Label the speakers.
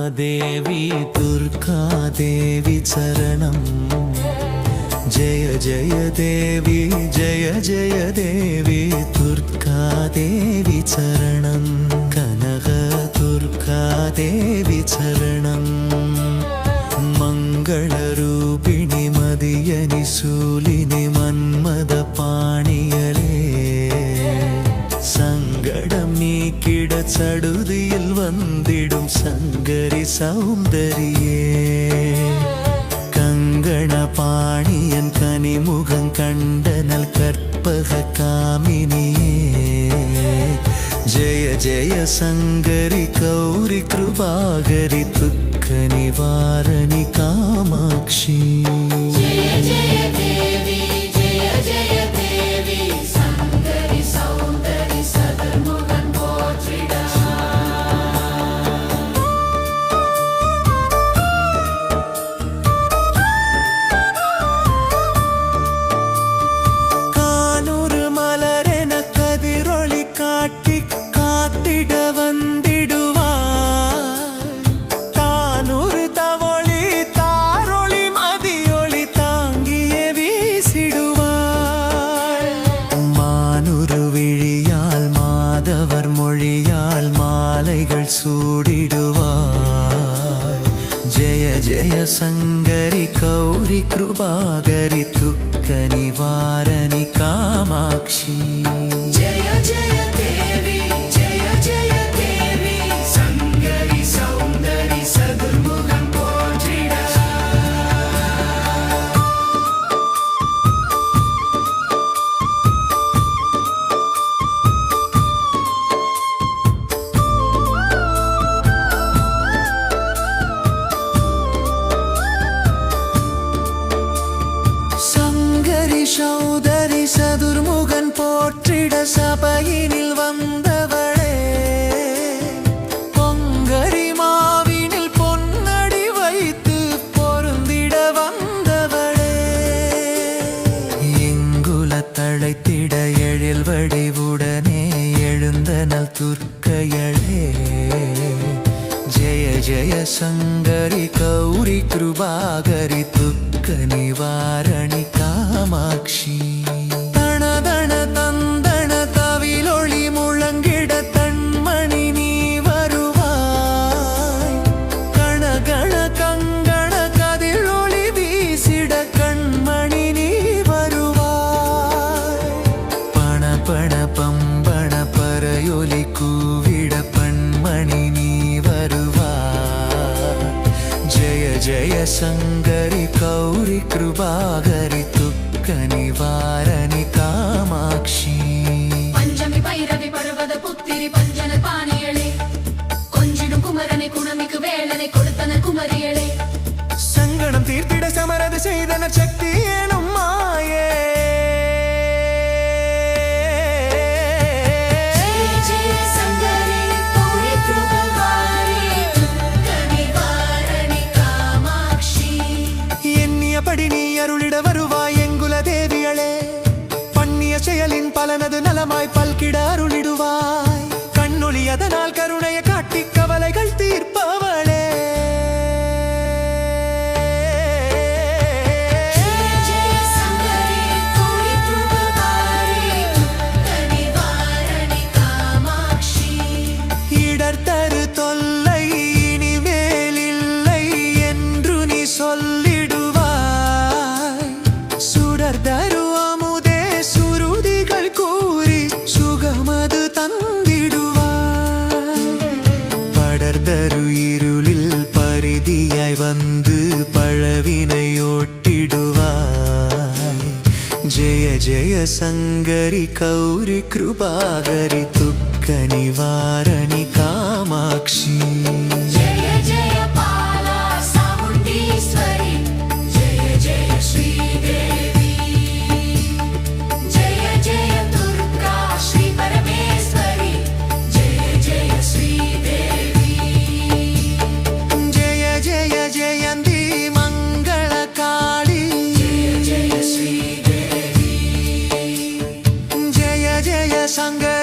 Speaker 1: देवी दुर्गा देवी चरणं जय जय देवी जय जय देवी दुर्गा देवी चरणं कनक दुर्गा देवी चरणं मंगलरूपिणी मदियनि शूलिनि मन्मद पाणियले சங்கடம் நீக்கிட சடுதியில் வந்திடும் சங்கரி சௌந்தரியே கங்கண பாணியன் கனிமுகம் கண்டனல் கற்பக காமினியே ஜெய ஜெய சங்கரி கௌரி கிருபாகரி துக்க நிவாரணி காமாட்சி
Speaker 2: ஜெய ஜெய தேவி ஜெய ஜெய தேவி சங்கரி சௌந்தரி சதுர்முகன் போற்றிட
Speaker 1: கானூறு மலரென கதிரொளி காட்டி காத்திட வந்திடுவார் தானூறு தவொளி தாரொளி மதியொளி தாங்கிய வீசிடுவார் மானூறு விழியால் மாதவர் மொழியால் மாலைகள் சூடிடுவார் ஜெய ஜெய சங்கரி கௌரி கிருபாகரி துக்க நிவாரணி காமாட்சி
Speaker 2: ஜெய ஜெய தேவி ஜெய ஜெய தேவி சங்கரி சௌந்தரி சதுர்முகன் போற்றிட
Speaker 1: சங்கரி சௌதரி சதுர்முகன் போற்றிட சபையினில் வந்தவளே பொங்கரி மாவினில் பொன்னடி வைத்து பொருந்திட வந்தவளே எங்குல தழைத்திட எழில் வடிவுடனே எழுந்தனல் துர்க்கையளே ஜெய ஜெய சங்கரி கௌரி கிருபாகரி துக்க நிவாரணி காமாட்சி தணதண தந்தன தவிலொளி முழங்கிட தன்மணி நீ வருவாய் கணகண கங்கண கதிரொளி வீசிட கண்மணி நீ வருவாய் பண பண பம்பண பறையொலி கூவிட பண்மணி நீ जय जय शंकरी गौरी कृपाकरी दुःख निवारणि कामाक्षी
Speaker 2: பஞ்சமி பைரவி பர்வத புத்திரி பஞ்சன பாணியளே கொஞ்சிடும் குமரனை குணமிக்கு வேளனை கொடுத்தன குமரியளே
Speaker 1: சங்கடம் தீர்த்திட சமரது செய்தன சக்தி எனும் மாயே படி நீ அருளிட வருவாய் எங்குல தேவியளே பண்ணிய செயலின் பலனது நலமாய் பல்கிட அருளிடுவாய் கண்ணொளி அதனால் கருணைய காட்டி கவலைகள் தீர்ப்பவளே இடர் தரு தொல்லை இனிமேல் இல்லை என்று நீ சொல்லி தரு அமுதே சுருதிகள் கூறி சுகமது தந்திடுவாய் படர்தரு இருளில் பரிதியாய் வந்து பழவினையோட்டிடுவாய் ஜெய ஜெய சங்கரி கௌரி கிருபாகரி துக்க நிவாரணி காமாட்சி
Speaker 2: ஜெய ஜெய பாலா சாமுண்டீஸ்வரி ஜெய ஜெய ஸ்ரீதேவி
Speaker 1: சங்க